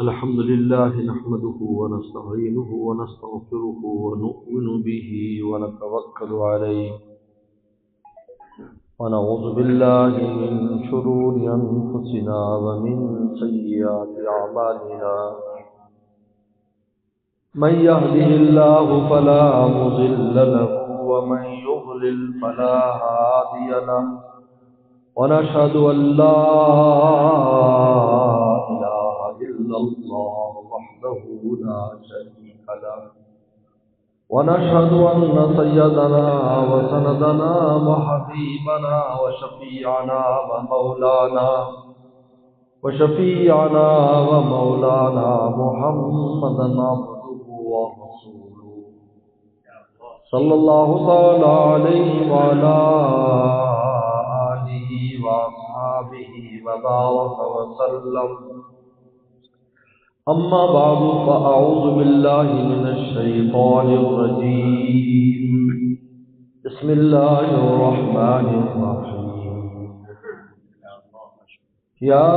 الحمد لله نحمده ونستعينه ونستغفره ونؤمن به ونتوكل عليه ونعوذ بالله من شرور أنفسنا ومن سيئات أعمالنا من يهده الله فلا مضل له ومن يضلل فلا هادي له ونشهد أن لا إله إلا الله وحده لا شريك له ونشهد أن سيدنا وسندنا وحبيبنا وشفيعنا ومولانا محمدا عبده ورسوله صلى الله تعالى عليه وعلى آله وأصحابه وبارك وسلم. أما بعد فأعوذ بالله من الشيطان الرجيم. بسم الله الرحمن الرحيم. يا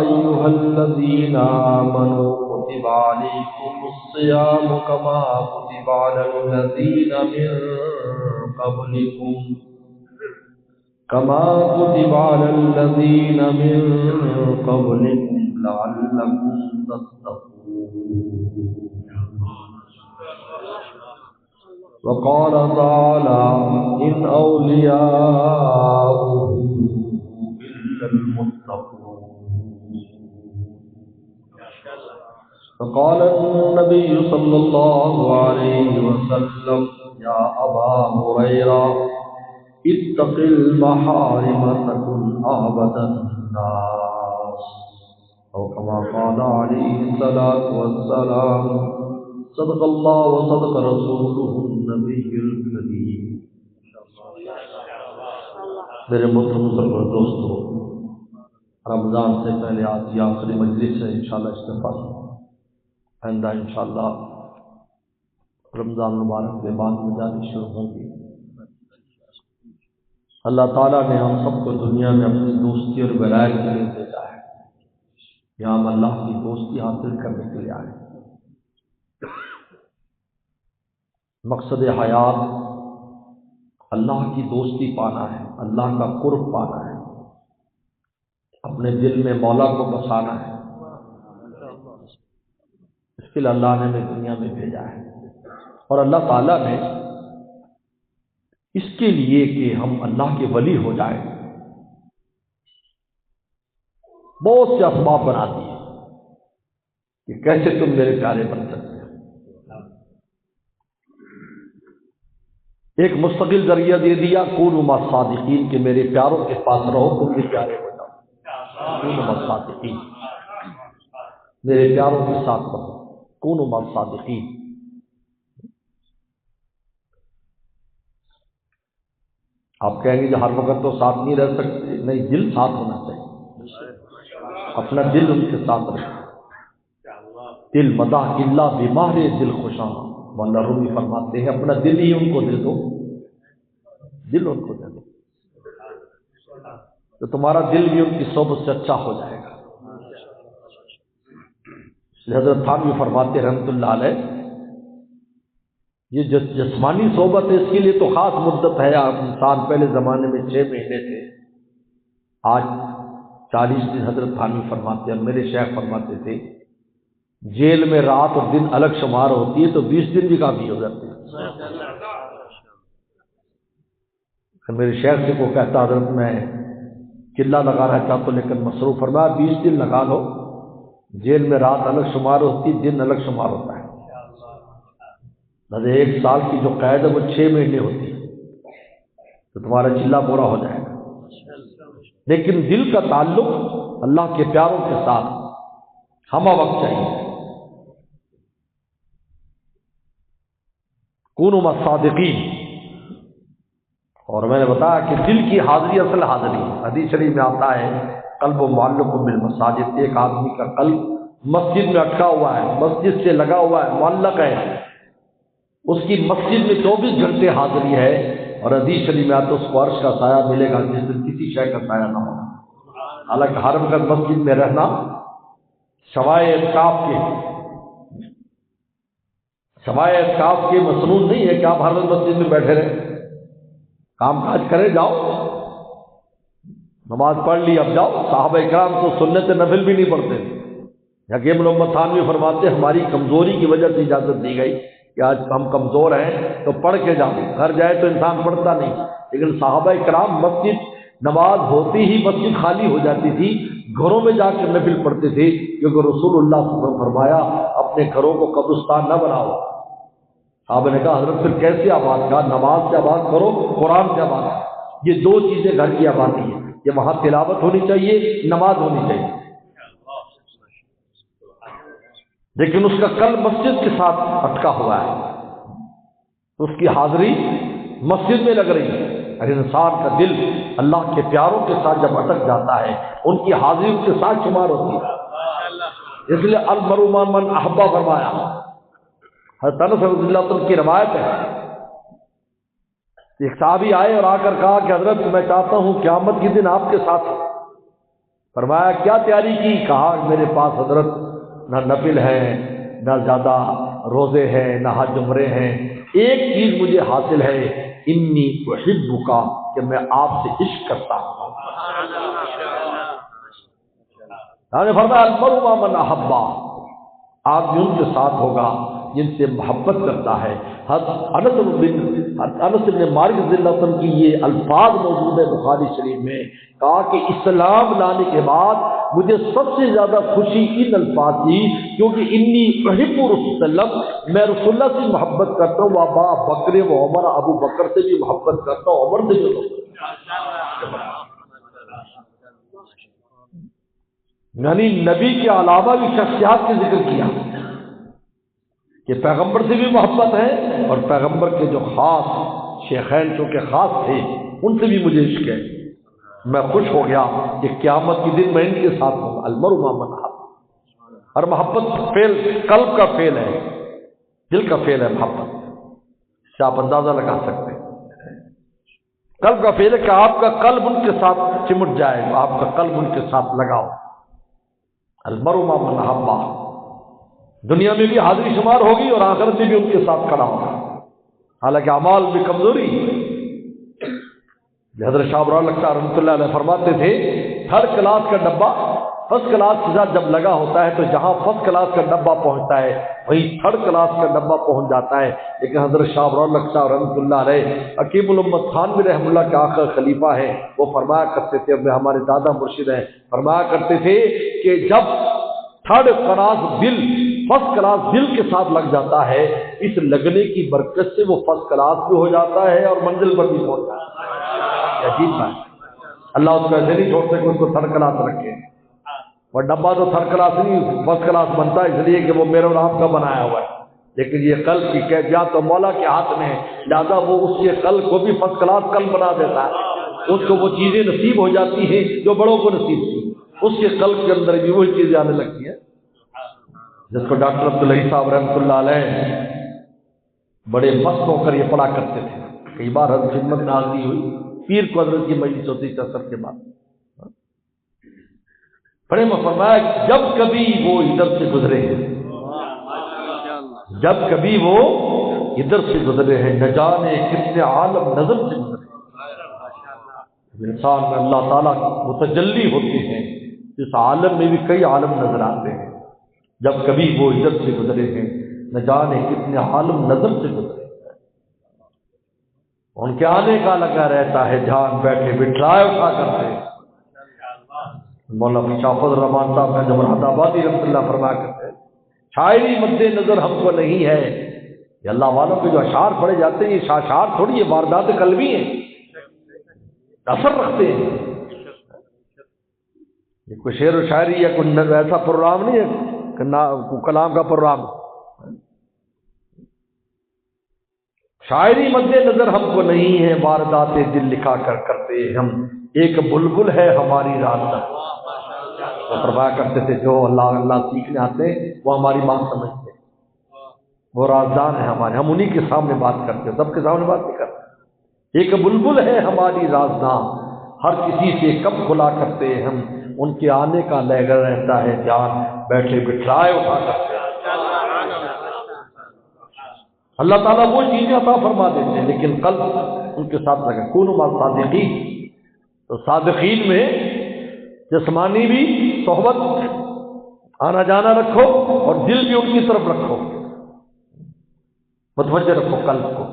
أيها الذين آمنوا كتب عليكم الصيام كما كتب على الذين من قبلكم لعلكم تتقون. وقال تعالى إن أولياؤه إلا المتقون. فقال النبي صلى الله عليه وسلم يا أبا هريرة اتق المحارم تكن أعبد الناس أو كما قال عليه الصلاة والسلام. صدق الله وصدق رسوله النبي الكريم. میرے محترم دوستو، رمضان سے پہلے آج یہ آخری مجلس ہے، انشاءاللہ استغفار آئندہ انشاءاللہ رمضان مبارک کے بعد مجالس شروع ہوگی. اللہ تعالیٰ نے ہم سب کو دنیا میں اپنی دوستی اور ولایت کے لیے بھیجا ہے. یہاں ہم اللہ کی دوستی حاصل کرنے کے لیے آئے. مقصد حیات اللہ کی دوستی پانا ہے، اللہ کا قرب پانا ہے، اپنے دل میں مولا کو بسانا ہے. اس کے لیے اللہ نے ہمیں دنیا میں بھیجا ہے. اور اللہ تعالیٰ نے اس کے لیے کہ ہم اللہ کے ولی ہو جائیں بہت سے اسباب بنا دیے کہ کیسے تم میرے پیارے بن سکتے ہو. ایک مستقل ذریعہ دے دیا کونوا مع الصادقین کہ میرے پیاروں کے پاس رہو، تم بھی پیارے ہو جاؤ. کونوا مع الصادقین، میرے پیاروں کے ساتھ رہو. کونوا مع الصادقین. آپ کہیں گے جو ہر وقت تو ساتھ نہیں رہ سکتے، نہیں، دل ساتھ ہونا چاہیے. اپنا دل ان کے ساتھ رکھو. دل مداح اللہ بیمار دل خوشاں. مولانا رومی فرماتے ہیں اپنا دل ہی ان کو دے دو، دل ان کو دے دو تو تمہارا دل بھی ان کی صحبت سے اچھا ہو جائے گا. اس لیے حضرت تھانوی فرماتے رحمۃ اللہ علیہ یہ جسمانی صحبت ہے، اس کے لیے تو خاص مدت ہے. انسان پہلے زمانے میں 6 مہینے تھے، آج 40 دن. حضرت تھانوی فرماتے ہیں، میرے شیخ فرماتے تھے جیل میں رات اور دن الگ شمار ہوتی ہے تو 20 دن بھی کافی ہو جاتے ہیں. میرے شیخ سے کو کہتا حضرت میں قلعہ لگانا چاہتا ہوں لیکن مصروف. فرمایا 20 دن لگا لو. جیل میں رات الگ شمار ہوتی، دن الگ شمار ہوتا ہے. ایک سال کی جو قید ہے وہ 6 مہینے ہوتی ہے تو تمہارا چلہ پورا ہو جائے گا. لیکن دل کا تعلق اللہ کے پیاروں کے ساتھ ہمہ وقت چاہیے. کونوا مع الصادقین. اور میں نے بتایا کہ دل کی حاضری اصل حاضری. حدیث شریف میں آتا ہے قلب معلق بالمساجد. ایک آدمی کا قلب مسجد میں اٹکا ہوا ہے، مسجد سے لگا ہوا ہے، معلق ہے. اس کی مسجد میں 24 گھنٹے حاضری ہے. اور حدیث شریف میں آتا ہے اس کو عرش کا سایہ ملے گا جس دن کسی شے کا سایہ نہ ہوگا. حالانکہ حرم گرد مسجد میں رہنا سوائے اعتکاف کے مسنون نہیں ہے کہ آپ ہر روز مسجد میں بیٹھے رہیں، کام کاج کریں، جاؤ نماز پڑھ لی اب جاؤ۔ صحابہ اکرام تو سنت نفل بھی نہیں پڑھتے تھے۔ حکیم محمد تھانوی فرماتے ہماری کمزوری کی وجہ سے اجازت دی گئی کہ آج ہم کمزور ہیں تو پڑھ کے جاؤ، گھر جائے تو انسان پڑھتا نہیں، لیکن صحابہ اکرام مسجد نماز ہوتی ہی مسجد خالی ہو جاتی تھی، گھروں میں جا کر نفل پڑھتے تھے، کیونکہ رسول اللہ صلی اللہ علیہ وسلم فرمایا اپنے گھروں کو قبرستان نہ بناؤ۔ آپ نے کہا حضرت پھر کیسے آباد؟ کہا نماز سے آباد کرو، قرآن سے آباد کرو، یہ دو چیزیں گھر کی آبادی ہے، یہ وہاں تلاوت ہونی چاہیے، نماز ہونی چاہیے۔ لیکن اس کا قلب مسجد کے ساتھ اٹکا ہوا ہے، اس کی حاضری مسجد میں لگ رہی ہے۔ اور انسان کا دل اللہ کے پیاروں کے ساتھ جب اٹک جاتا ہے، ان کی حاضری ان کے ساتھ شمار ہوتی ہے۔ اس لیے المرء مع من احب فرمایا۔ حضرت انس رضی اللہ عنہ کی روایت ہے، ایک صحابی آئے اور آ کر کہا کہ حضرت میں چاہتا ہوں قیامت کے دن آپ کے ساتھ ہوں۔ فرمایا کیا تیاری کی؟ کہا میرے پاس حضرت نہ نفل ہے، نہ زیادہ روزے ہیں، نہ حج عمرے ہیں، ایک چیز مجھے حاصل ہے، انی احبک، کہ میں آپ سے عشق کرتا ہوں۔ نے فرمایا المرء مع من احب، آدمی ان کے ساتھ ہوگا جن سے محبت کرتا ہے۔ انس بن مالک رضی اللہ عنہ کی یہ الفاظ موجود ہے بخاری شریف میں، کہا کہ اسلام لانے کے بعد مجھے سب سے زیادہ خوشی ان الفاظ تھی، کیونکہ انی احب رسول اللہ، میں رسول اللہ سے محبت کرتا ہوں، ابا بکر و عمر، ابو بکر سے بھی محبت کرتا ہوں، عمر سے بھی۔ یعنی نبی کے علاوہ بھی شخصیات کے ذکر کیا کہ پیغمبر سے بھی محبت ہے، اور پیغمبر کے جو خاص شیخین چونکہ خاص تھے ان سے بھی مجھے عشق ہے۔ میں خوش ہو گیا کہ قیامت کے دن میں ان کے ساتھ ہوں۔ المرء مع من احب، اور محبت فعل قلب کا فعل ہے، دل کا فعل ہے محبت، سے آپ اندازہ لگا سکتے ہیں۔ قلب کا فعل ہے کہ آپ کا قلب ان کے ساتھ چمٹ جائے، آپ کا قلب ان کے ساتھ لگاؤ۔ المرء مع من احب، دنیا میں بھی حاضری شمار ہوگی اور آخرت میں بھی ان کے ساتھ کھڑا ہوگا، حالانکہ اعمال میں کمزوری۔ حضرت شاہ ابو الرحمن رحمۃ اللہ علیہ فرماتے تھے تھرڈ کلاس کا ڈبہ فرسٹ کلاس کے ساتھ جب لگا ہوتا ہے تو جہاں فرسٹ کلاس کا ڈبہ پہنچتا ہے وہیں تھرڈ کلاس کا ڈبہ پہنچ جاتا ہے۔ لیکن حضرت شاہ ابو الرحمن رحمۃ اللہ علیہ حکیم الامت تھانوی رحمۃ اللہ کے آخر خلیفہ ہیں، وہ فرمایا کرتے تھے، ہمارے دادا مرشد ہیں، فرمایا کرتے تھے کہ جب تھرڈ کلاس دل فرسٹ کلاس دل کے ساتھ لگ جاتا ہے، اس لگنے کی برکت سے وہ فرسٹ کلاس بھی ہو جاتا ہے اور منزل پر بھی پہنچ جاتا ہے۔ عجیب بات، اللہ اس کو ایسے نہیں چھوڑتے کہ اس کو تھرڈ کلاس رکھے، اور ڈبہ تو تھرڈ کلاس نہیں فرسٹ کلاس بنتا ہے اس لیے کہ وہ میرے اور آپ کا بنایا ہوا ہے، لیکن یہ قلب کی کیفیات تو مولا کے ہاتھ میں ہے، لہٰذا وہ اس کے قلب کو بھی فرسٹ کلاس قلب بنا دیتا ہے، اس کو وہ چیزیں نصیب ہو جاتی ہیں جو بڑوں کو نصیب تھی، اس کے قلب کے اندر بھی وہی چیزیں آنے لگتی ہیں، جس کو ڈاکٹر عبداللہ صاحب رحمۃ اللہ علیہ بڑے مست ہو کر یہ پڑھا کرتے تھے۔ کئی بار حضرت خدمت میں حاضری ہوئی، پیر کو حضرت کی مجلس ہوتی تھی اثر کے بعد، بڑے میں فرمایا جب کبھی وہ ادھر سے گزرے ہیں، جب کبھی وہ ادھر سے گزرے ہیں، نہ جانے کتنے عالم نظر سے گزرے، انسان میں اللہ تعالیٰ متجلی ہوتے ہیں، اس عالم میں بھی کئی عالم نظر آتے ہیں، جب کبھی وہ ادھر سے گزرے ہیں، نہ جانے کتنے عالم نظر سے گزرے، ان کے آنے کا لگا رہتا ہے جان بیٹھے بٹھلائے اٹھا کرتے۔ مولانا شاہ فضل الرحمان صاحب نے جو مرحد آبادی رحمۃ اللہ فرمایا کرتے ہیں شاعری مد نظر ہم کو نہیں ہے، یہ اللہ والوں کے جو اشعار پڑھے جاتے ہیں یہ اشعار تھوڑی یہ واردات قلبی ہیں، اثر رکھتے ہیں، یہ کوئی شعر و شاعری یا کوئی ایسا پروگرام نہیں ہے کہ کلام کا پروگرام۔ شاعری مد نظر ہم کو نہیں ہے، واردات دل لکھا کر کرتے ہم، ایک بلبل ہے ہماری رازداں، وہ فرمایا کرتے تھے جو اللہ اللہ سیکھنے آتے ہیں وہ ہماری بات سمجھتے ہیں، وہ رازدان ہیں ہمارے، ہم انہی کے سامنے بات کرتے ہیں، سب کے سامنے بات نہیں کرتے، ایک بلبل ہے ہماری رازداں، ہر کسی سے کب کھلا کرتے ہم، ان کے آنے کا لگا رہتا ہے جان، بیٹھے بٹھائے اٹھا کرتے ہیں۔ اللہ تعالیٰ وہ چیزیں عطا فرما دیتے ہیں لیکن قلب ان کے ساتھ لگا۔ کونوا مع الصادقین، تو صادقین میں جسمانی بھی صحبت آنا جانا رکھو اور دل بھی ان کی طرف رکھو، متوجہ رکھو قلب کو۔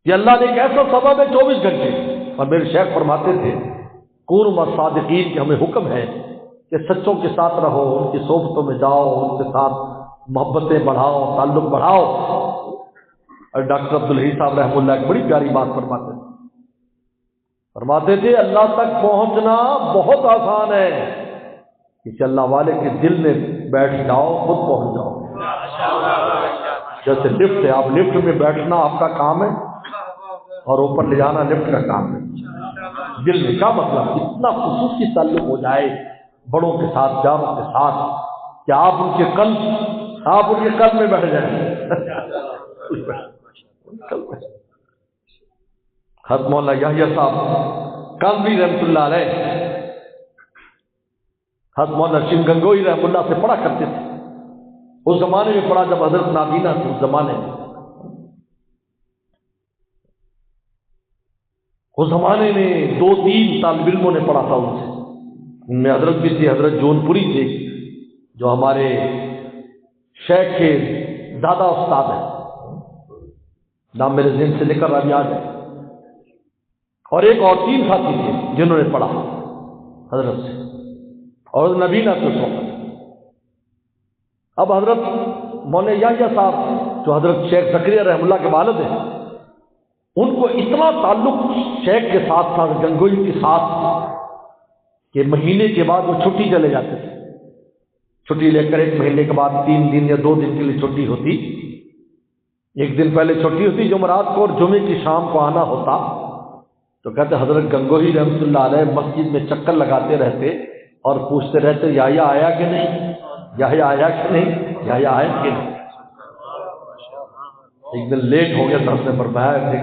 یہ اللہ نے ایک ایسا سبب ہے 24 گھنٹے، اور میرے شیخ فرماتے تھے کونوا مع الصادقین کہ ہمیں حکم ہے کہ سچوں کے ساتھ رہو، ان کی صحبتوں میں جاؤ، ان کے ساتھ محبتیں بڑھاؤ، تعلق بڑھاؤ۔ اور ڈاکٹر عبدالحی صاحب رحمہ اللہ ایک بڑی پیاری بات فرماتے تھے اللہ تک پہنچنا بہت آسان ہے، کسی اللہ والے کے دل میں بیٹھ جاؤ خود پہنچ جاؤ۔ جیسے لفٹ ہے، آپ لفٹ میں بیٹھنا آپ کا کام ہے اور اوپر لے جانا لفٹ کا کام ہے۔ دل میں کیا مطلب اتنا خصوصی تعلق ہو جائے بڑوں کے ساتھ، جاروں کے ساتھ، کہ آپ ان کے قلب میں بیٹھ جائیں۔ حضرت مولانا یحییٰ صاحب کاندھی رحمۃ اللہ علیہ حضرت مولانا شنگ گنگوئی رحمۃ اللہ سے پڑھا کرتے تھے۔ اس زمانے میں پڑھا جب حضرت نابینا تھے، اس زمانے میں 2-3 طالب علموں نے پڑھا تھا ان سے، ان میں حضرت بھی تھے، حضرت جون پوری تھے جو ہمارے شیخ کے دادا استاد ہیں، نام میرے ذہن سے لے کر ابھی آ جائے، اور ایک اور 3 ساتھی تھے جنہوں نے پڑھا حضرت سے، اور نبینا کے وقت۔ اب حضرت مولانا یحییٰ صاحب جو حضرت شیخ زکریا رحمہ اللہ کے والد ہیں، ان کو اتنا تعلق شیخ کے ساتھ تھا، گنگوئی کے ساتھ، کہ مہینے کے بعد وہ چھٹی چلے جاتے تھے۔ چھٹی لے کر 1 مہینے کے بعد 3 دن یا 2 دن کے لیے چھٹی ہوتی، 1 دن پہلے چھٹی ہوتی، جمعرات کو اور جمعے کی شام کو آنا ہوتا، تو کہتے حضرت گنگوئی رحمۃ اللہ علیہ مسجد میں چکر لگاتے رہتے اور پوچھتے رہتے یحییٰ آیا کہ نہیں، یحییٰ آیا کہ نہیں، یحییٰ آیا کہ نہیں۔ ایک دن لیٹ ہو گیا تو ہم نے فرمایا کہ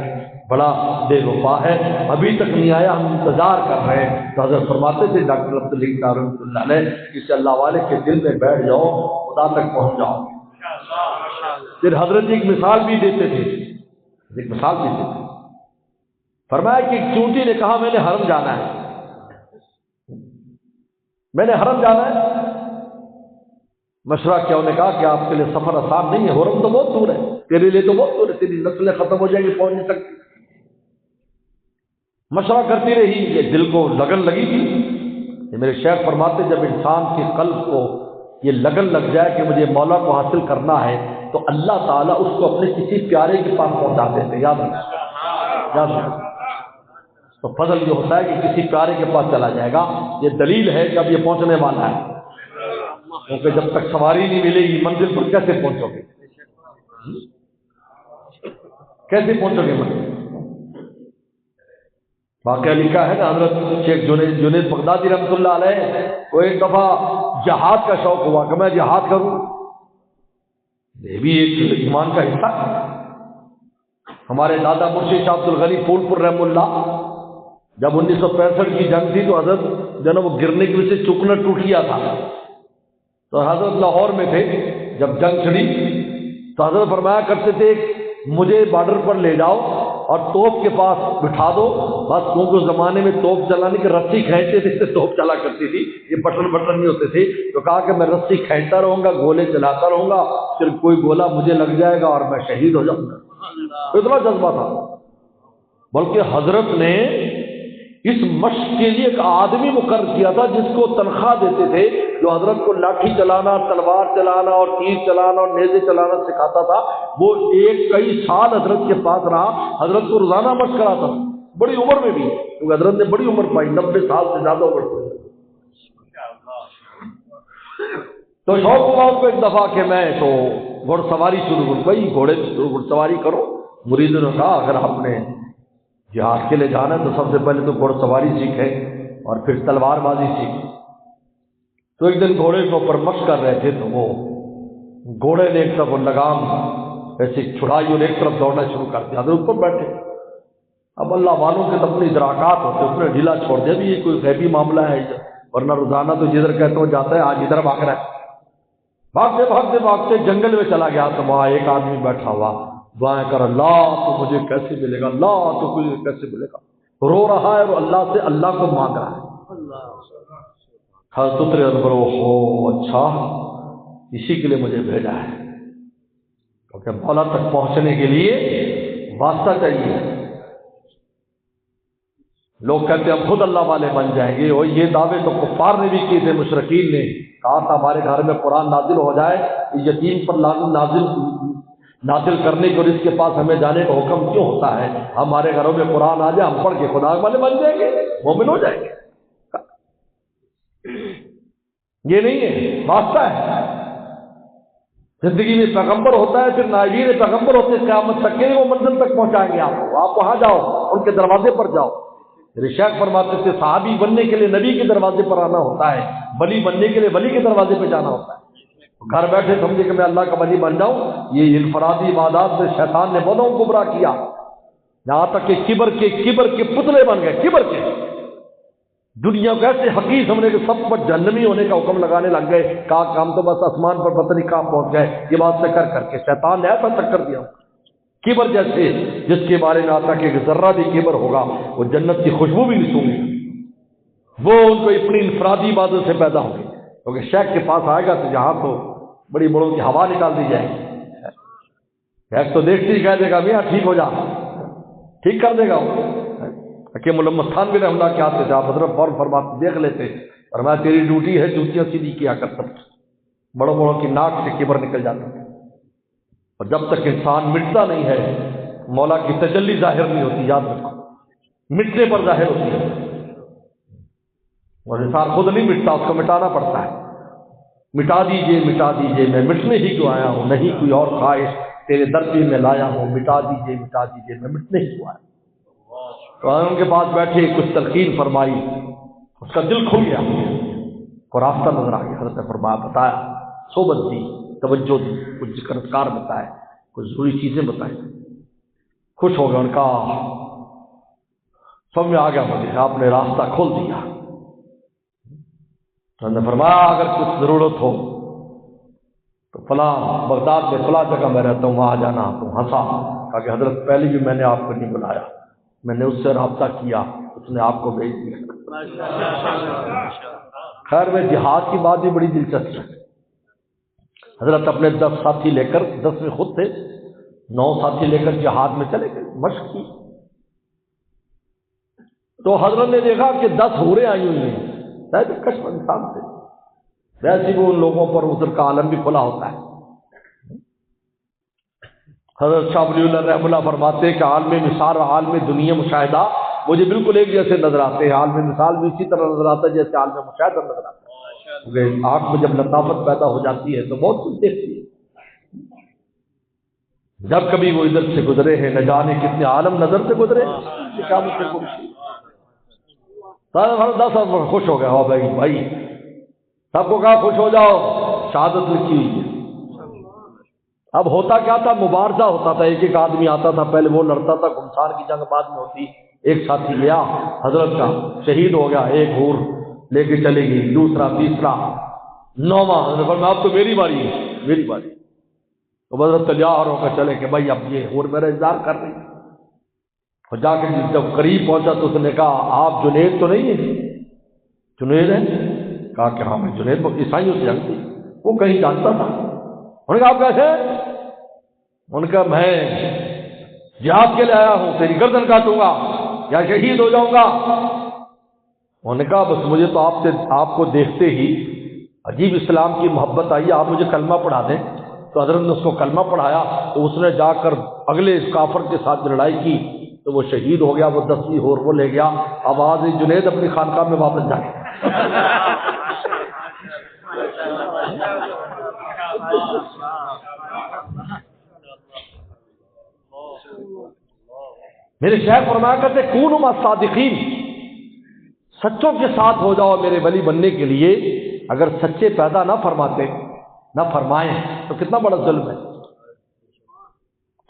بڑا بے وفا ہے، ابھی تک نہیں آیا، ہم انتظار کر رہے ہیں۔ تو حضرت فرماتے تھے ڈاکٹر عبدالحی صاحب رحمۃ اللہ علیہ، کسی اللہ والے کے دل میں بیٹھ جاؤ خدا تک پہنچ جاؤ۔ پھر حضرت ایک مثال بھی دیتے تھے، فرمایا کہ ایک چونٹی نے کہا میں نے حرم جانا ہے، مشورہ کیا، انہوں نے کہا کہ آپ کے لیے سفر آسان نہیں ہے، حرم تو بہت دور ہے، تیرے لیے تو بہت دور ہے، تیری نسلیں ختم ہو جائیں گی، پہنچ نہیں سکتی۔ مشورہ کرتی رہی، یہ دل کو لگن لگی تھی۔ یہ میرے شیخ فرماتے جب انسان کے قلب کو یہ لگن لگ جائے کہ مجھے مولا کو حاصل کرنا ہے، تو اللہ تعالیٰ اس کو اپنے کسی پیارے کے پاس پہنچا دیتے۔ یاد رکھو، تو فضل یہ ہوتا ہے کہ کسی پیارے کے پاس چلا جائے گا۔ یہ دلیل ہے کہ اب یہ پہنچنے والا ہے، کیونکہ جب تک سواری نہیں ملے گی منزل پر کیسے پہنچو گے، منزل؟ واقعہ لکھا ہے نا، حضرت شیخ جنید بغدادی رحمۃ اللہ علیہ کو ایک دفعہ جہاد کا شوق ہوا کہ میں جہاد کروں، یہ بھی ایک ایمان کا حصہ ہے۔ ہمارے دادا مرشد شاہ عبد الغنی پھول پور رحمہ اللہ جب 1965 کی جنگ تھی تو حضرت جو نا وہ گرنے کی وجہ سے چکنا ٹوٹ گیا تھا، تو حضرت لاہور میں تھے جب جنگ چھڑی، تو حضرت فرمایا کرتے تھے مجھے بارڈر پر لے جاؤ اور توپ کے پاس بٹھا دو، بس کیونکہ اس زمانے میں توپ چلانے کی رسی کھینچتے تھے، اس سے توپ چلا کرتی تھی، یہ بٹن نہیں ہوتے تھے، تو کہا کہ میں رسی کھینچتا رہوں گا، گولے چلاتا رہوں گا، پھر کوئی گولا مجھے لگ جائے گا اور میں شہید ہو جاؤں گا۔ اتنا جذبہ تھا، بلکہ حضرت نے اس مشق کے لیے ایک آدمی مقرر کیا تھا جس کو تنخواہ دیتے تھے، جو حضرت کو لاٹھی چلانا، تلوار چلانا اور تیر چلانا اور نیزے چلانا سکھاتا تھا۔ وہ کئی سال حضرت کے پاس رہا، حضرت کو روزانہ مشق کراتا تھا، بڑی عمر میں بھی، کیونکہ حضرت نے بڑی عمر پائی، 90 سال سے زیادہ عمر پائی۔ تو شوق ہوا اس کو ایک دفعہ کہ میں تو گھوڑ سواری شروع کروں، بھائی گھوڑ سواری کرو۔ مریدوں نے کہا اگر آپ نے جہاد کے لیے جانا ہے تو سب سے پہلے تو گھوڑ سواری سیکھیں اور پھر تلوار بازی سیکھیں۔ تو ایک دن گھوڑے کے اوپر مشق کر رہے تھے تو وہ گھوڑے نے ایک طرف لگام ایسے چھڑائی اور ایک طرف دوڑنا شروع کر دیا، حضرت اوپر بیٹھے، اب اللہ والوں کے تو اپنے ادراکات ہوتے ہیں، اس نے ڈھیلا چھوڑ دیا بھی یہ کوئی غیبی معاملہ ہے، ورنہ روزانہ تو جدھر کہتا ہوں جاتا ہے، آج ادھر بھاگ رہا ہے۔ بھاگتے بھاگتے بھاگتے جنگل میں چلا گیا تو وہاں ایک آدمی بیٹھا ہوا، دعائیں کر اللہ تو مجھے کیسے ملے گا، اللہ تو مجھے کیسے ملے گا، رو رہا ہے اور اللہ سے اللہ کو مانگ رہا ہے۔ حضرت اترے اور برو ہو اچھا اسی کے لیے مجھے بھیجا ہے، کیونکہ مولا تک پہنچنے کے لیے واسطہ چاہیے۔ لوگ کہتے ہیں ہم خود اللہ والے بن جائیں گے، اور یہ دعوے تو کفار نے بھی کیے تھے، مشرکین نے کہا تھا ہمارے گھر میں قرآن نازل ہو جائے، یتیم پر نازل کرنے کے، اور اس کے پاس ہمیں جانے کا حکم کیوں ہوتا ہے، ہمارے گھروں میں قرآن آ جائے، ہم پڑھ کے خدا والے بن جائیں گے، مومن ہو جائیں گے۔ یہ نہیں ہے، واسطہ ہے۔ زندگی میں پیغمبر ہوتا ہے، پھر نائبین پیغمبر ہوتے ہیں، قیامت تک کے وہ منزل تک پہنچائیں گے آپ کو، آپ وہاں جاؤ، ان کے دروازے پر جاؤ۔ شیخ فرماتے تھے صحابی بننے کے لیے نبی کے دروازے پر آنا ہوتا ہے، ولی بننے کے لیے ولی کے دروازے پہ جانا ہوتا ہے۔ گھر بیٹھے سمجھے کہ میں اللہ کا ولی بن جاؤں، یہ انفرادی عبادات سے شیطان نے بہتوں کو گمراہ کیا، یہاں تک کہ کبر کے پتلے بن گئے، کبر کے دنیا کو ایسے حقیر سمجھنے کے سب پر جہنمی ہونے کا حکم لگانے لگ گئے، کہا کہ ہم تو بس آسمان پر پتہ نہیں کہاں پہنچ گئے، یہ بات سے کر کے شیطان نے ایسا تک کر دیا۔ کبر جیسے جس کے بارے میں آتا کہ ذرہ بھی کبر ہوگا وہ جنت کی خوشبو بھی نہیں سونگے گا، وہ ان کو اپنی انفرادی عبادت سے پیدا ہوگی، کیونکہ شیخ کے پاس آئے گا تو جہاں تو بڑی بڑوں کی ہوا نکال دی جائے گی، شیخ تو دیکھتے ہی کہہ دے گا میاں ٹھیک ہو جا، ٹھیک کر دے گا وہ۔ حکیم علامہ خان بھی رحمہ اللہ کے آتے تھے، آپ حضرت فوراً فرماتے دیکھ لیتے، فرمایا تیری ڈیوٹی ہے جوتیاں سیدھی کیا کر، سب بڑوں بڑوں کی ناک سے کبر نکل جاتا ہے، اور جب تک انسان مٹتا نہیں ہے مولا کی تجلی ظاہر نہیں ہوتی، یاد رکھو مٹنے پر ظاہر ہوتی ہے، اور انسان خود نہیں مٹتا، اس کو مٹانا پڑتا ہے۔ مٹا دیجئے میں مٹنے ہی کیوں آیا ہوں، نہیں کوئی اور خواہش تیرے در پہ میں لایا ہوں، مٹا دیجئے میں مٹنے ہی کیوں آیا ہوں۔ تو ان کے پاس بیٹھے کچھ تلقین فرمائی، اس کا دل کھل گیا اور راستہ نظر آ گیا، حضرت نے فرمایا بتایا، صحبت دی، توجہ دی، کچھ ذکر اذکار بتائے، کچھ ضروری چیزیں بتائیں، خوش ہو گیا، ان کا سمجھ میں آ گیا مجھے آپ نے راستہ کھول دیا۔ تو نے فرمایا اگر کچھ ضرورت ہو تو فلاں بغداد میں فلاں جگہ میں رہتا ہوں، وہاں آ جانا۔ تو ہنسا، کہا کہ حضرت پہلے بھی میں نے آپ کو نہیں بلایا، میں نے اس سے رابطہ کیا، اس نے آپ کو بھیج دیا۔ خیر میں جہاد کی بات بھی بڑی دلچسپ ہے۔ حضرت اپنے 10 ساتھی لے کر، 10 میں خود تھے، 9 ساتھی لے کر جہاد میں چلے گئے، مشق کی۔ تو حضرت نے دیکھا کہ 10 حوریں آئی ہوئی ہیں، شاید کشف انسان تھے، ویسے وہ ان لوگوں پر عذر کا عالم بھی کھلا ہوتا ہے۔ حضرت شاہ ولی اللہ رحمہ اللہ فرماتے ہیں کہ عالم مثال اور عالم دنیا مشاہدہ مجھے بالکل ایک جیسے نظر آتے ہیں، عالم مثال بھی اسی طرح نظر آتا ہے جیسے عالم مشاہدہ نظر آتا ہے، کیونکہ آنکھ میں جب لطافت پیدا ہو جاتی ہے تو بہت کچھ دیکھتی ہے۔ جب کبھی وہ ادھر سے گزرے ہیں، نہ جانے کتنے عالم نظر سے گزرے، کیا مجھ سے کوئی سب خوش ہو گئے، ہو بھائی سب کو کہا خوش ہو جاؤ، شہادت لکھی ہوئی ہے۔ اب ہوتا کیا تھا، مبارزہ ہوتا تھا، ایک ایک آدمی آتا تھا، پہلے وہ لڑتا تھا، گمسان کی جنگ بعد میں ہوتی، ایک ساتھی گیا حضرت کا شہید ہو گیا، ایک حور لے کے چلے گئی، دوسرا، تیسرا، 9واں، حضرت فرمایا اب تو میری باری ہے، میری باری۔ تو حضرت تیار ہو کر چلے کہ بھائی اب یہ حور میرا انتظار کر رہی، اور جا کے جب قریب پہنچا تو اس نے کہا آپ جنید تو نہیں ہیں؟ جنید ہے؟ کہا کہ ہاں میں جنید، عیسائیوں سے جنگ تھی، وہ کہیں جانتا تھا۔ انہوں نے کہا آپ کیسے؟ ان کا میں جہاد کے لیے آیا ہوں، تیری گردن کاٹوں گا یا شہید ہو جاؤں گا۔ انہوں نے کہا بس مجھے تو آپ کو دیکھتے ہی عجیب اسلام کی محبت آئی، آپ مجھے کلمہ پڑھا دیں۔ تو حضرت نے اس کو کلمہ پڑھایا، تو اس نے جا کر اگلے اس کافر کے ساتھ لڑائی کی، تو وہ شہید ہو گیا، وہ 10ویں حور وہ لے گیا۔ اب آج جنید اپنی خانقاہ میں واپس جائے۔ میرے شیخ فرمایا کرتے کونوا مع الصادقین، سچوں کے ساتھ ہو جاؤ میرے ولی بننے کے لیے۔ اگر سچے پیدا نہ فرمائیں تو کتنا بڑا ظلم ہے۔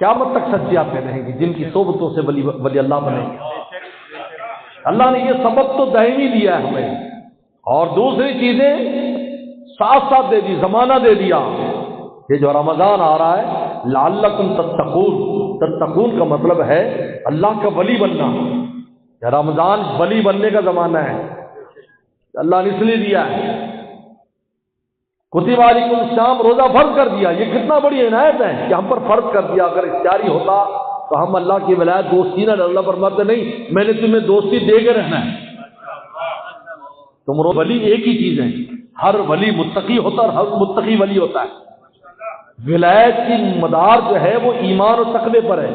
قیامت تک سچیاتیں رہیں گی جن کی صحبتوں سے ولی اللہ بنیں گے۔ اللہ نے یہ سبب تو دائمی دیا ہے ہمیں، اور دوسری چیزیں ساتھ ساتھ دے دی، زمانہ دے دیا۔ یہ جو رمضان آ رہا ہے لعلکم تتقون، تتقون کا مطلب ہے اللہ کا ولی بننا۔ یہ رمضان ولی بننے کا زمانہ ہے، اللہ نے اس لیے دیا ہے۔ کتب علیکم الصیام، روزہ فرض کر دیا، یہ کتنا بڑی عنایت ہے کہ ہم پر فرض کر دیا۔ اگر اختیاری ہوتا تو ہم اللہ کی ولایت دوستی نہ، اللہ فرماتے نہیں میں نے تمہیں دوستی دے کے رہنا ہے۔ تم ولی ایک ہی چیز ہے، ہر ولی متقی ہوتا ہے اور ہر متقی ولی ہوتا ہے۔ ولایت کی مدار جو ہے وہ ایمان اور تقوی پر ہے،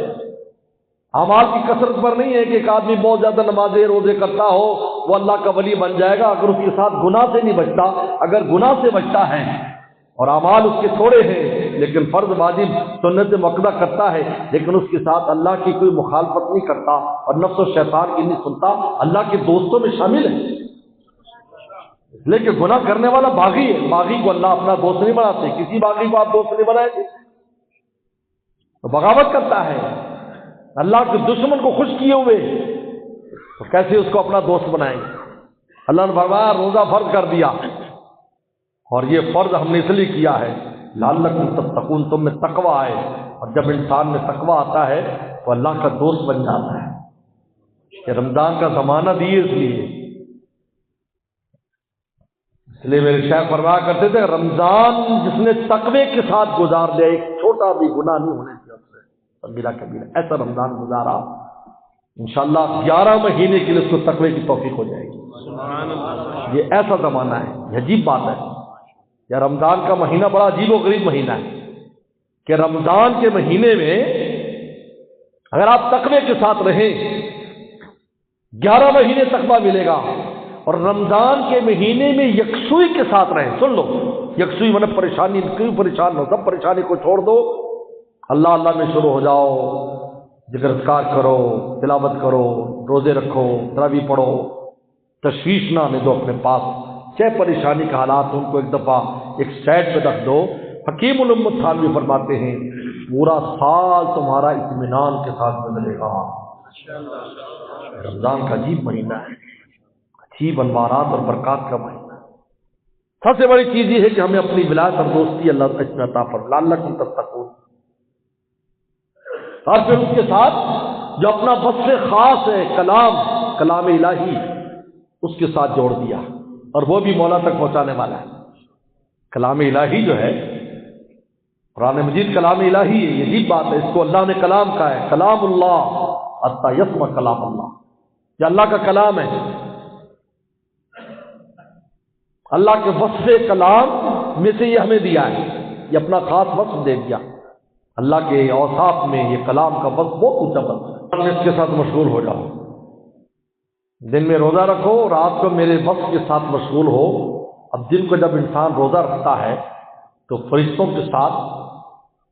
اعمال کی کثرت پر نہیں ہے کہ ایک آدمی بہت زیادہ نمازیں روزے کرتا ہو وہ اللہ کا ولی بن جائے گا اگر اس کے ساتھ گناہ سے نہیں بچتا۔ اگر گناہ سے بچتا ہے اور اعمال اس کے تھوڑے ہیں لیکن فرض واجب سنت مؤکدہ کرتا ہے لیکن اس کے ساتھ اللہ کی کوئی مخالفت نہیں کرتا اور نفس و شیطان کی نہیں سنتا، اللہ کے دوستوں میں شامل ہے۔ لیکن گناہ کرنے والا باغی ہے، باغی کو اللہ اپنا دوست نہیں بناتے، کسی باغی کو آپ دوست نہیں بنائیں گے، تو بغاوت کرتا ہے، اللہ کے دشمن کو خوش کیے ہوئے، تو کیسے اس کو اپنا دوست بنائیں گے؟ اللہ نے فرمایا روزہ فرض کر دیا، اور یہ فرض ہم نے اس لیے کیا ہے لعلکم تتقون، تم میں تقوی آئے، اور جب انسان میں تقوی آتا ہے تو اللہ کا دوست بن جاتا ہے۔ کہ رمضان کا زمانہ دیے اس لیے میرے شیخ فرمایا کرتے تھے رمضان جس نے تقوی کے ساتھ گزار لیا، ایک چھوٹا بھی گناہ نہیں ہونے دیا اس سے، کبیرہ کبیرہ ایسا رمضان گزارا انشاءاللہ 11 مہینے کے لیے اس کو تقوی کی توفیق ہو جائے گی۔ یہ ایسا زمانہ ہے، یہ عجیب بات ہے۔ یا رمضان کا مہینہ بڑا عجیب و غریب مہینہ ہے کہ رمضان کے مہینے میں اگر آپ تقوی کے ساتھ رہیں 11 مہینے تقوی ملے گا، اور رمضان کے مہینے میں یکسوئی کے ساتھ رہیں۔ سن لو، یکسوئی مطلب پریشانی، کیوں پریشان ہو، سب پریشانی کو چھوڑ دو، اللہ اللہ میں شروع ہو جاؤ، ذکر اذکار کرو، تلاوت کرو، روزے رکھو، تراویح پڑھو، تشویش نہ آنے دو اپنے پاس، چاہے پریشانی کا حالات ان کو ایک دفعہ ایک سائڈ پہ رکھ دو۔ حکیم الامت تھانوی فرماتے ہیں پورا سال تمہارا اطمینان کے ساتھ گزرے گا۔ رمضان کا عجیب مہینہ ہے، عجیب انوارات اور برکات کا مہینہ۔ سب سے بڑی چیز یہ ہے کہ ہمیں اپنی ولایت اور دوستی اللہ تعالیٰ عطا فرمائے، لعلکم تتقون۔ اور پھر اس کے ساتھ جو اپنا وصف خاص ہے کلام الہی، اس کے ساتھ جوڑ دیا، اور وہ بھی مولا تک پہنچانے والا ہے۔ کلام الہی جو ہے قرآن مجید کلام الہی ہے، یہ عجیب بات ہے، اس کو اللہ نے کلام کہا ہے، کلام اللہ حتی یسمع کلام اللہ، یہ اللہ کا کلام ہے۔ اللہ کے وصف کلام میں سے یہ ہمیں دیا ہے، یہ اپنا خاص وصف دے دیا۔ اللہ کے اوصاف میں یہ کلام کا وصف بہت اونچا وصف ہے۔ اس کے ساتھ مشغول ہو جاؤ، دن میں روزہ رکھو، رات کو میرے وصف کے ساتھ مشغول ہو۔ اب دن کو جب انسان روزہ رکھتا ہے تو فرشتوں کے ساتھ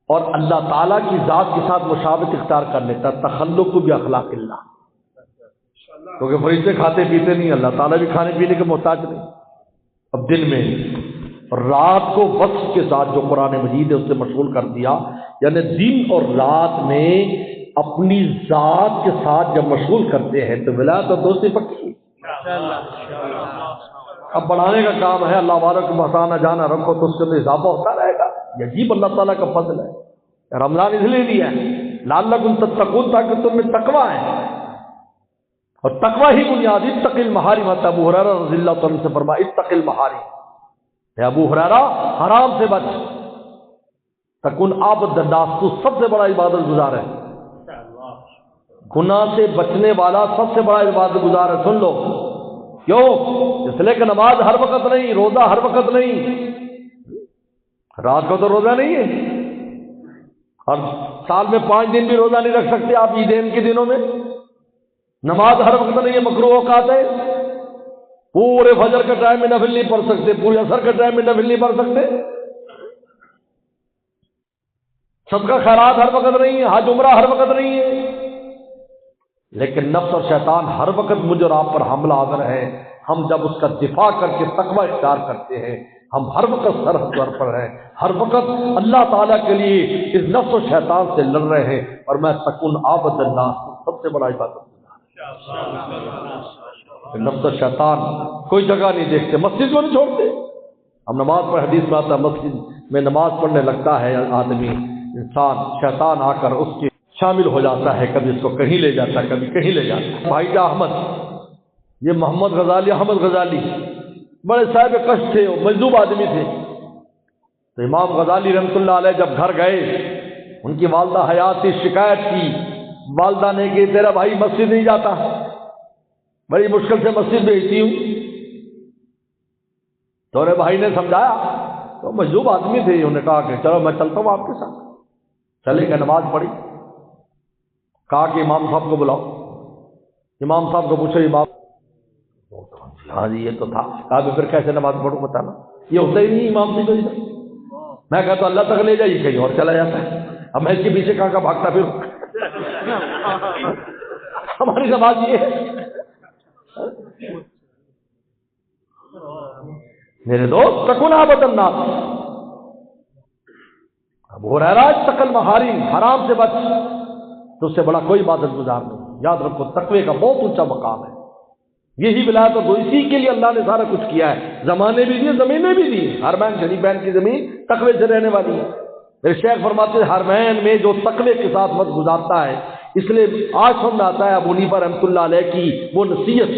اور اللہ تعالیٰ کی ذات کے ساتھ مشابہت اختیار کر لیتا ہے، تخلق باخلاق اللہ، کیونکہ فرشتے کھاتے پیتے نہیں، اللہ تعالیٰ بھی کھانے پینے کے محتاج نہیں۔ اب دن میں اور رات کو وصف کے ساتھ جو قرآن مجید ہے اس سے مشغول کر دیا، یعنی دن اور رات میں اپنی ذات کے ساتھ جب مشغول کرتے ہیں تو ولایت اور دوستی پکی۔ اب بڑھانے کا کام ہے، اللہ والوں کو بہتانا جانا رکھو تو اس کے اندر اضافہ ہوتا رہے گا۔ یہ عجیب اللہ تعالیٰ کا فضل ہے۔ رمضان اس لیے دیا ہے لعلکم تتقون، تاکہ تم میں تقوی ہے، اور تقوی ہی بنیاد۔ اتق المحارم، ابو ہریرہ رضی اللہ عنہ سے فرمایا اتق المحارم، اے ابو ہریرہ حرام سے بچ، تکن عابد الناس، تو سب سے بڑا عبادت گزار ہے، گناہ سے بچنے والا سب سے بڑا عبادت گزار ہے۔ سن لو کیوں؟ اس لیے کہ نماز ہر وقت نہیں، روزہ ہر وقت نہیں، رات کو تو روزہ نہیں ہے، اور سال میں 5 دن بھی روزہ نہیں رکھ سکتے آپ عیدین کے دنوں میں۔ نماز ہر وقت نہیں ہے، مکروہ اوقات ہے، پورے فجر کے ٹائم میں نفل نہیں پڑھ سکتے، پورے عصر کے ٹائم میں نفل نہیں پڑھ سکتے، صدقہ خیرات ہر وقت نہیں ہے، حج عمرہ ہر وقت نہیں ہے، لیکن نفس اور شیطان ہر وقت مجھ اور آپ پر حملہ آور ہے۔ ہم جب اس کا دفاع کر کے تقوی اختیار کرتے ہیں ہم ہر وقت سرحد پر ہیں، ہر وقت اللہ تعالیٰ کے لیے اس نفس و شیطان سے لڑ رہے ہیں، اور میں تکن عابد اللہ سب سے بڑا عبادت نفس و شیطان کوئی جگہ نہیں دیکھتے، مسجد کو نہیں چھوڑتے. ہم نماز پر حدیث میں آتا ہے مسجد میں نماز پڑھنے لگتا ہے آدمی انسان، شیطان آ کر اس کے شامل ہو جاتا ہے، کبھی اس کو کہیں لے جاتا ہے کبھی کہیں لے جاتا ہے. بھائی جا احمد، یہ محمد غزالی، احمد غزالی بڑے صاحب کشت تھے، مجذوب آدمی تھے. تو امام غزالی رحمۃ اللہ علیہ جب گھر گئے، ان کی والدہ حیات کی شکایت کی، والدہ نے کہ تیرا بھائی مسجد نہیں جاتا، بڑی مشکل سے مسجد بھیجتی ہوں. تو میرے بھائی نے سمجھایا، تو مجذوب آدمی تھے، انہوں نے کہا کہ چلو میں چلتا ہوں آپ کے ساتھ. چلے گئے، نماز پڑھی، کہا کہ امام صاحب کو بلاؤ. امام صاحب کو پوچھو امام، ہاں جی یہ تو تھا. کہا کہ پھر کیسے نماز پڑھوں بتانا، یہ ہوتا ہی نہیں امام سے کوئی. میں کہتا اللہ تک لے جائیے، کہیں اور چلا جاتا ہے. اب میں اس کے پیچھے کہاں کا بھاگتا پھر. ہماری نماز یہ ہے. میرے دوست تکن عابد الناس، اب ہو رہا ہے تقل محارم، حرام سے بچ، تو اس سے بڑا کوئی عبادت گزار نہیں. یاد رکھو تقوی کا بہت اونچا مقام ہے. یہی ولایت اور اسی کے لیے اللہ نے سارا کچھ کیا ہے، زمانے بھی دیے، زمینیں بھی دی. حرمین شریفین کی زمین تقوی سے رہنے والی ہے. میرے شیخ فرماتے ہیں حرمین میں جو تقوی کے ساتھ وقت گزارتا ہے، اس لیے آج سمجھ آتا ہے ابو حنیفہ رحمۃ اللہ علیہ کی وہ نصیحت،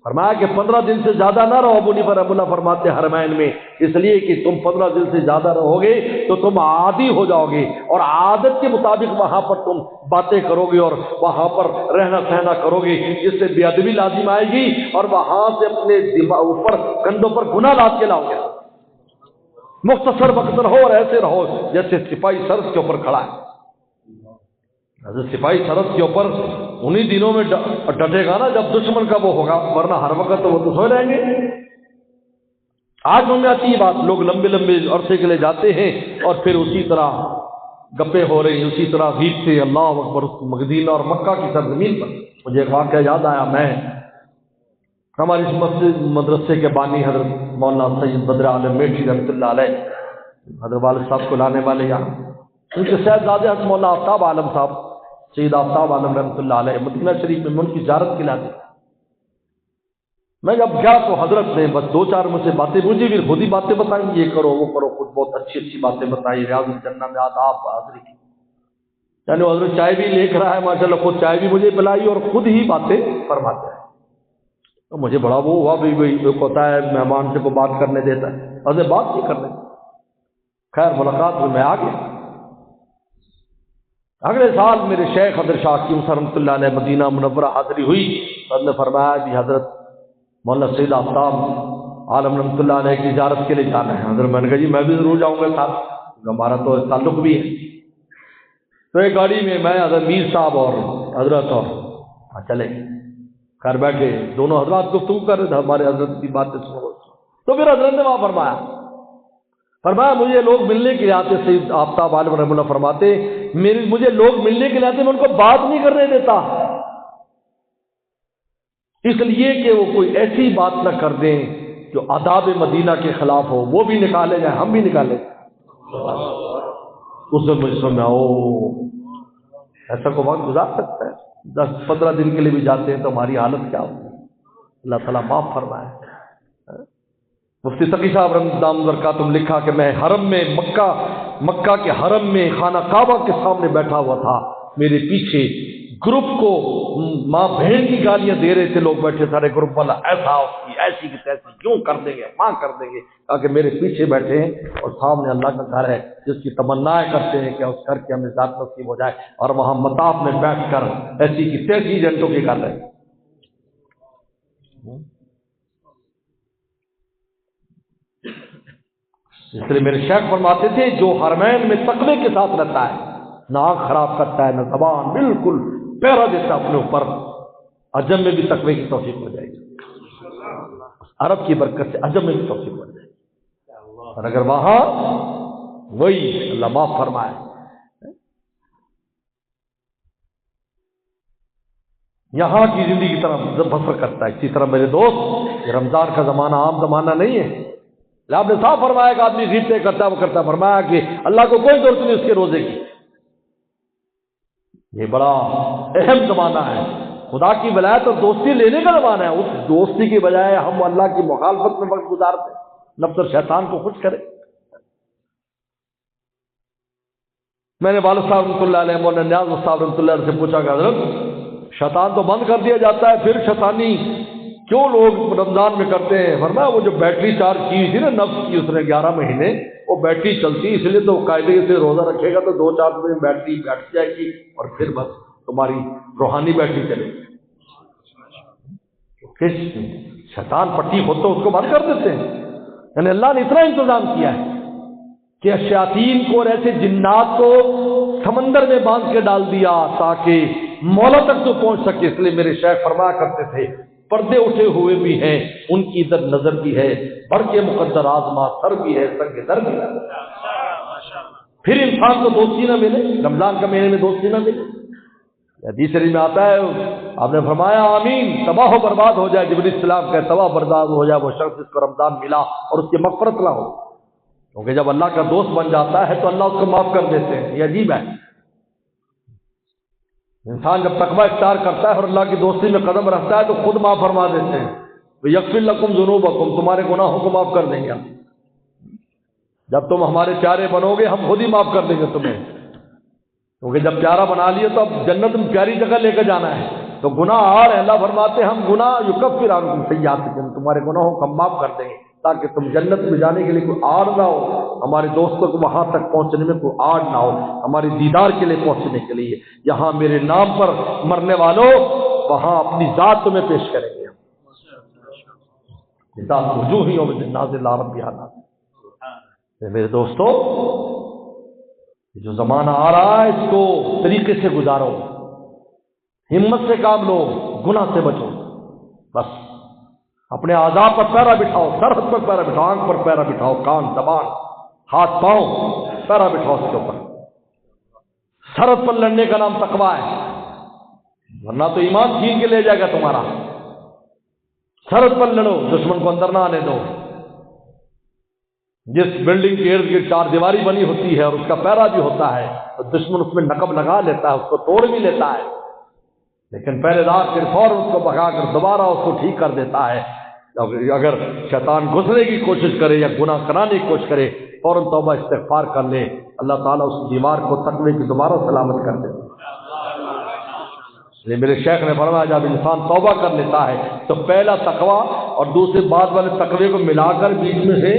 فرمایا کہ 15 دن سے زیادہ نہ رہو. ابو حنیفہ رحمۃ اللہ فرماتے ہیں حرمین میں، اس لیے کہ تم 15 دن سے زیادہ رہو گے تو تم عادی ہو جاؤ گے، اور عادت کے مطابق وہاں پر تم باتیں کرو گے اور وہاں پر رہنا سہنا کرو گے، جس سے بے ادبی لازم آئے گی، اور وہاں سے اپنے اوپر کندھوں پر گناہ لاد کے لاؤ گے. مختصر وقت رہو اور ایسے رہو جیسے سپاہی سرحد کے اوپر کھڑا ہے. سپاہی سرحد کے اوپر انہی دنوں میں ڈٹے گا نا جب دشمن کا وہ ہوگا، ورنہ ہر وقت تو وہ تو سوئے رہیں گے. آج میں آتی ہے بات، لوگ لمبے لمبے عرصے کے لیے جاتے ہیں اور پھر اسی طرح گپے ہو رہی، اسی طرح غیب سے اللہ اکبر. مدینہ اور مکہ کی سرزمین پر مجھے ایک واقعہ یاد آیا. میں ہماری اس مسجد مدرسے کے بانی حضرت مولانا سید بدر عالم میٹھی رحمۃ اللہ علیہ، حضرت والد صاحب کو لانے والے یہاں، ان کے صاحبزادے حضرت مولانا آفتاب عالم صاحب، سید آفتاب عالم رحمۃ اللہ علیہ مدینہ شریف میں ان کی زیارت کے لاتے. میں جب گیا تو حضرت نے بس 2-4 مجھ سے باتیں، مجھے بھی خود ہی باتیں بتائیں، یہ کرو وہ کرو، خود بہت اچھی اچھی باتیں بتائی، ریاض الجنہ میں آداب حاضری کی. یعنی حضرت چائے بھی لے کر آئے ماشاء اللہ، خود چائے بھی مجھے پلائی اور خود ہی باتیں فرماتے ہیں. تو مجھے بڑا وہ ہوا بھی ہوتا ہے مہمان سے کو بات کرنے دیتا ہے، حضرت بات نہیں کرنے. خیر ملاقات میں آ گیا. اگلے سال میرے شیخ حضرت شاہ کی رحمۃ اللہ علیہ مدینہ منورہ حاضری ہوئی. حضرت نے فرمایا کہ حضرت مولانا سید آفتاب عالم رحمۃ اللہ علیہ کی زیارت کے لیے جانا ہے. حضرت میں نے کہا جی میں بھی ضرور جاؤں گا ساتھ، ہمارا تو تعلق بھی ہے. تو ایک گاڑی میں میں حضرت میر صاحب اور حضرت اور چلے گھر بیٹھے، دونوں حضرات گفتگو کر رہے تھے، ہمارے حضرت کی باتیں سنو. تو پھر حضرت نے وہاں فرمایا مجھے لوگ ملنے کے لیے آتے، سید آفتاب عالم رحمۃ اللہ فرماتے مجھے لوگ ملنے کے لیے آتے، میں ان کو بات نہیں کرنے دیتا، اس لیے کہ وہ کوئی ایسی بات نہ کر دیں جو آداب مدینہ کے خلاف ہو، وہ بھی نکالے جائیں ہم بھی نکالے. اس میں مجھے سمجھا ایسا کو وقت گزار سکتا ہے. 10-15 دن کے لیے بھی جاتے ہیں تو ہماری حالت کیا ہوتی ہے. اللہ تعالیٰ معاف فرمائے. مفتی تقی صاحب رحمۃ اللہ برکاتہم لکھا کہ میں حرم میں مکہ کے حرم میں خانہ کعبہ کے سامنے بیٹھا ہوا تھا، میرے پیچھے گروپ کو ماں بہن کی گالیاں دے رہے تھے، لوگ بیٹھے سارے گروپ والا، ایسا اس کی ایسی کی تیسی، کیوں کر دیں گے ماں کر دیں گے. تاکہ میرے پیچھے بیٹھے ہیں اور سامنے اللہ کا گھر ہے جس کی تمنائیں کرتے ہیں کہ اس گھر کی ہمیں ذات نصیب ہو جائے، اور وہاں مطاف میں بیٹھ کر ایسی کی تیسی ایجنٹوں کی کر رہے ہیں. اس لیے میرے شیخ فرماتے تھے جو حرمین میں تقوی کے ساتھ رہتا ہے، نہ آنکھ خراب کرتا ہے، نہ زبان، بالکل پیرا دیتا اپنے اوپر، عجم میں بھی تقوی کی توفیق ہو جائے گی، عرب کی برکت سے عجم میں بھی توفیق ہو جائے گی. اور اگر وہاں وہی اللہ معاف فرمائے یہاں کی زندگی کی طرح بسر کرتا ہے. اسی طرح میرے دوست یہ رمضان کا زمانہ عام زمانہ نہیں ہے، آپ نے صاف فرمایا کہ آدمی غیبتیں کرتا ہے وہ کرتا ہے، فرمایا کہ اللہ کو کوئی ضرورت نہیں اس کے روزے کی۔ یہ بڑا اہم زمانہ ہے، خدا کی ولایت اور دوستی لینے کا زمانہ ہے۔ اس دوستی کی بجائے ہم اللہ کی مخالفت میں وقت گزارتے ہیں، نفس اور شیطان کو خوش کرے۔ میں نے والد صاحب رحمۃ اللہ علیہ، مولانا نیاز صاحب رحمۃ اللہ علیہ سے پوچھا کہ حضرت شیطان تو بند کر دیا جاتا ہے، پھر شیطانی کیوں لوگ رمضان میں کرتے ہیں؟ فرمایا وہ جو بیٹری چارج کی تھی نا نفس کی، اس نے 11 مہینے وہ بیٹری چلتی، اس لیے تو قاعدے سے روزہ رکھے گا تو 2-4 دن میں بیٹری بیٹھ جائے گی اور پھر بس تمہاری روحانی بیٹری چلے گی۔ شیطان پٹی ہوتا اس کو بند کر دیتے ہیں۔ یعنی اللہ نے اتنا انتظام کیا ہے کہ شیاطین کو اور ایسے جنات کو سمندر میں باندھ کے ڈال دیا تاکہ مولا تک تو پہنچ سکے۔ اس لیے میرے شیخ فرمایا کرتے تھے پردے اٹھے ہوئے بھی ہیں، ان کی ادھر نظر بھی ہے، بڑھ کے مقدر آزما سر بھی ہے، سر کے در بھی ہے۔ پھر انسان کو دوستی نہ ملے، رمضان کا مہینے میں دوستی نہ ملے۔ حدیث شریف میں آتا ہے، آپ نے فرمایا آمین، تباہ و برباد ہو جائے، جبریل السلام کا تباہ و برباد ہو جائے وہ شخص جس کو رمضان ملا اور اس کی مغفرت نہ ہو، کیونکہ جب اللہ کا دوست بن جاتا ہے تو اللہ اس کو معاف کر دیتے ہیں۔ یہ عجیب ہے، انسان جب تقوی اختیار کرتا ہے اور اللہ کی دوستی میں قدم رکھتا ہے تو خود معاف فرما دیتے ہیں۔ یغفر لکم ذنوبکم، تمہارے گناہوں کو معاف کر دیں گے۔ جب تم ہمارے پیارے بنو گے ہم خود ہی معاف کر دیں گے تمہیں، کیونکہ جب پیارا بنا لیے تو اب جنت میں پیاری جگہ لے کے جانا ہے۔ تو گناہ آ رہے ہیں، اللہ فرماتے ہیں ہم گناہ یکفر عنکم سیئاتکم، تمہارے گناہوں کو ہم معاف کر دیں گے تاکہ تم جنت میں جانے کے لیے کوئی آڑ نہ ہو، ہمارے دوستوں کو وہاں تک پہنچنے میں کوئی آڑ نہ ہو، ہماری دیدار کے لیے پہنچنے کے لیے۔ یہاں میرے نام پر مرنے والوں وہاں اپنی ذات تمہیں پیش کریں گے۔ وجوہ یوم نازل ربها نازل۔ میرے دوستو، جو زمانہ آ رہا ہے اس کو طریقے سے گزارو، ہمت سے کام لو، گناہ سے بچو۔ بس اپنے اعضاء پر پیرا بٹھاؤ، سرحد پر پیرا بٹھاؤ، آنکھ پر پیرا بٹھاؤ، کان، زبان، ہاتھ، پاؤں پیرا بٹھاؤ اس کے اوپر۔ سرحد پر لڑنے کا نام تقویٰ ہے، ورنہ تو ایمان چھین کے لے جائے گا تمہارا۔ سرحد پر لڑو، دشمن کو اندر نہ آنے دو۔ جس بلڈنگ کے ارد گرد 4 دیواری بنی ہوتی ہے اور اس کا پیرا بھی ہوتا ہے تو دشمن اس میں نقب لگا لیتا ہے، اس کو توڑ بھی لیتا ہے، لیکن پہلے رات پھر فوراً اس کو بھگا کر دوبارہ اس کو ٹھیک کر دیتا ہے۔ اگر شیطان گھسنے کی کوشش کرے یا گناہ کرانے کی کوشش کرے فوراً توبہ استغفار کر لے، اللہ تعالیٰ اس دیوار کو تقوی کی دوبارہ سلامت کر دیتا ہے۔ میرے شیخ نے فرمایا جب انسان توبہ کر لیتا ہے تو پہلا تقویٰ اور دوسرے بعد والے تقوی کو ملا کر بیچ میں سے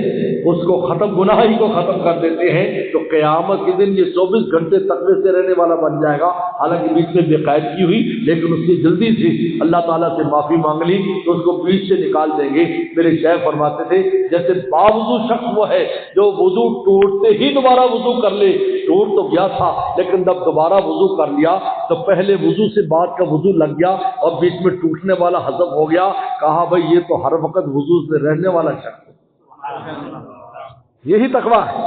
اس کو ختم، گناہ ہی کو ختم کر دیتے ہیں، تو قیامت کے دن یہ 24 گھنٹے تقوی سے رہنے والا بن جائے گا۔ حالانکہ بیچ میں بے قاعدگی ہوئی لیکن اس کی جلدی سے اللہ تعالیٰ سے معافی مانگ لی تو اس کو بیچ سے نکال دیں گے۔ میرے شیخ فرماتے تھے جیسے باوضو شخص وہ ہے جو وضو ٹوٹتے ہی دوبارہ وضو کر لے، ٹوٹ تو گیا تھا لیکن جب دوبارہ وضو کر لیا تو پہلے وضو سے بعد کا وضو لگ گیا اور بیچ میں ٹوٹنے والا ہضم ہو گیا۔ کہا بھائی یہ تو ہر وقت وضو سے رہنے والا شخص ہے۔ یہی تقویٰ ہے،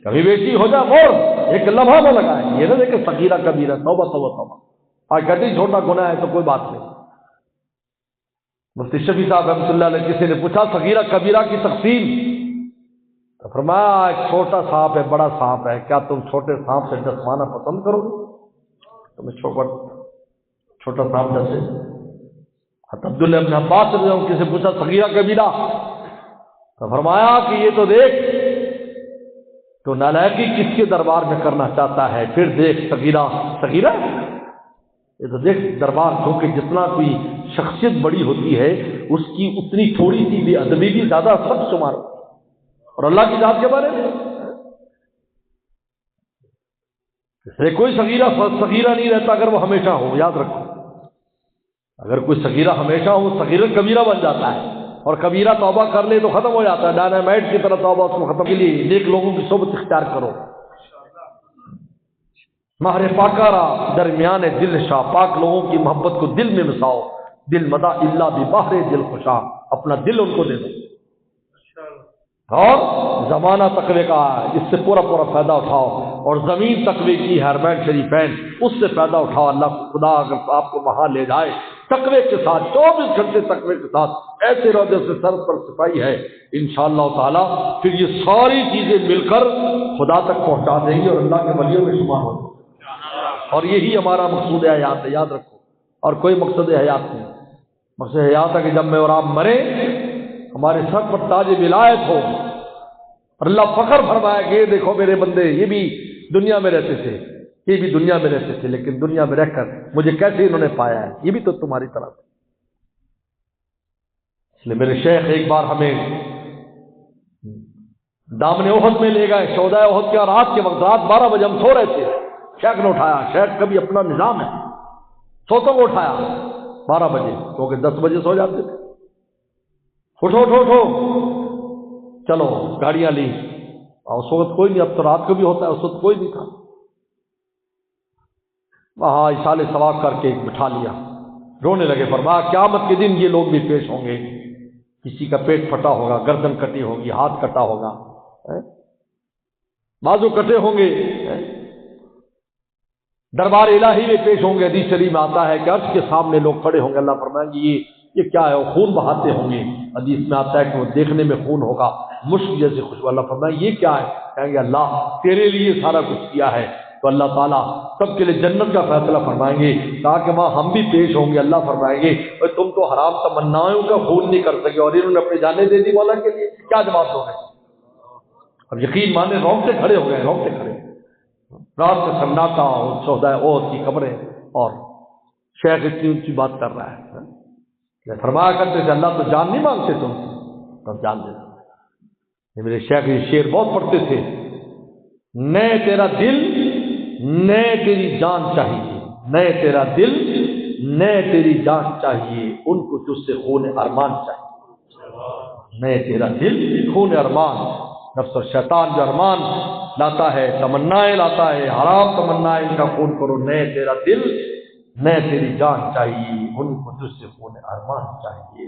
کبھی بیٹی ہو جائے اور ایک لمحہ نہ لگائے، یہ نہ دیکھے صغیرہ کبیرہ، توبہ توبہ توبہ۔ آج کہتے ہیں چھوٹا گناہ ہے تو کوئی بات نہیں۔ مفتی شفیع صاحب رحمۃ اللہ علیہ کسی نے پوچھا صغیرہ کبیرہ کی تقسیم، تو فرمایا ایک چھوٹا سانپ ہے، بڑا سانپ ہے، کیا تم چھوٹے سانپ سے ڈسوانا پسند کرو گے؟ تمہیں چھوٹا سانپ ڈسے؟ عبداللہ ابن عباس نے کسی سے پوچھا صغیرہ کبیرہ، تو فرمایا کہ یہ تو دیکھ تو نالائقی کس کے دربار میں کرنا چاہتا ہے، پھر دیکھ صغیرہ یہ تو دیکھ دربار، کیونکہ جتنا کوئی شخصیت بڑی ہوتی ہے اس کی اتنی تھوڑی سی بے ادبی بھی زیادہ سخت شمار ہوتی ہے۔ اور اللہ کی ذات کے بارے میں کوئی صغیرہ نہیں رہتا اگر وہ ہمیشہ ہو، یاد رکھو، اگر کوئی صغیرہ ہمیشہ ہو صغیرہ کبیرہ بن جاتا ہے، اور کبیرہ توبہ کر لے تو ختم ہو جاتا ہے، ڈائنامائٹ کی طرح توبہ اس کو ختم کے لیے نیک لوگوں کی صحبت اختیار کرو۔ مہر پاکارا درمیان دل شاہ، پاک لوگوں کی محبت کو دل میں مساؤ، دل مدا اللہ بھی باہر دل خوشا، اپنا دل ان کو دے دو، اور زمانہ تقوی کا اس سے پورا فائدہ اٹھاؤ، اور زمین تقوی کی حرمین شریفین اس سے فائدہ اٹھاؤ۔ اللہ خدا اگر آپ کو وہاں لے جائے تقوی کے ساتھ 24 گھنٹے تقوی کے ساتھ ایسے روزے سے سر پر صفائی ہے انشاءاللہ تعالی، پھر یہ ساری چیزیں مل کر خدا تک پہنچا دیں گی اور اللہ کے ولیوں میں شمار ہو جائیں گے۔ اور یہی ہمارا مقصود حیات ہے، یاد رکھو، اور کوئی مقصد حیات نہیں۔ مقصد حیات ہے کہ جب میں اور آپ مریں ہمارے سر پر تاج ولایت ہو اور اللہ فخر فرمائے کہ یہ دیکھو میرے بندے یہ بھی دنیا میں رہتے تھے، یہ بھی دنیا میں رہتے تھے، لیکن دنیا میں رہ کر مجھے کیسے انہوں نے پایا ہے، یہ بھی تو تمہاری طرف ہے۔ اس لیے میرے شیخ ایک بار ہمیں دامن احد میں لے گئے، شہدائے احد کے رات کے وقت، رات 12 بجے ہم سو رہے تھے، شیخ نے اٹھایا، شیخ کا بھی اپنا نظام ہے، سوتوں کو اٹھایا 12 بجے کیونکہ 10 بجے سو جاتے تھے، اٹھو اٹھو اٹھو چلو گاڑیاں لی، اور اس وقت کوئی نہیں، اب تو رات کو بھی ہوتا ہے، اس وقت کوئی نہیں تھا، وہاں اصال ثواب کر کے بٹھا لیا، رونے لگے، فرمایا قیامت کے دن یہ لوگ بھی پیش ہوں گے، کسی کا پیٹ پھٹا ہوگا، گردن کٹی ہوگی، ہاتھ کٹا ہوگا، بازو کٹے ہوں گے، دربار الہی میں پیش ہوں گے۔ حدیث شریف میں آتا ہے کہ عرش کے سامنے لوگ کھڑے ہوں گے، اللہ فرمائیں گے یہ کیا ہے، وہ خون بہاتے ہوں گے، حدیث میں آتا ہے کہ وہ دیکھنے میں خون ہوگا، مشک جیسے خوشبو، اللہ فرمائیں گے یہ کیا ہے، کہیں گے اللہ تیرے لیے سارا کچھ کیا ہے، تو اللہ تعالیٰ سب کے لیے جنت کا فیصلہ فرمائیں گے، تاکہ وہاں ہم بھی پیش ہوں گے، اللہ فرمائیں گے تم تو حرام تمناؤں کا خون نہیں کر سکے اور انہوں نے اپنی جانیں دے دی مولا کے لیے، کیا جواب دو گے؟ اور یقین مانے رونگٹے کھڑے ہو گئے، رونگٹے کھڑے، رات میں سناٹا اور شہدائے احد کی قبریں، اور شیخ اتنی اونچی بات کر رہا ہے، فرمایا کرتے تھے اللہ تو جان نہیں مانگتے تم سے، تم جان دیتے۔ یہ میرے شیخ یہ شعر بہت پڑھتے تھے، نئے تیرا دل نئے تیری جان چاہیے، نئے تیرا دل نئے تیری جان چاہیے، ان کو تجھ سے خون ارمان چاہیے، نئے تیرا دل خون ارمان، نفس اور شیطان جو ارمان لاتا ہے، تمنائیں لاتا ہے، حرام تمنائیں، ان کا خون کرو، نئے تیرا دل نئے تیری جان چاہیے، ان کو تجھ سے خون ارمان چاہیے۔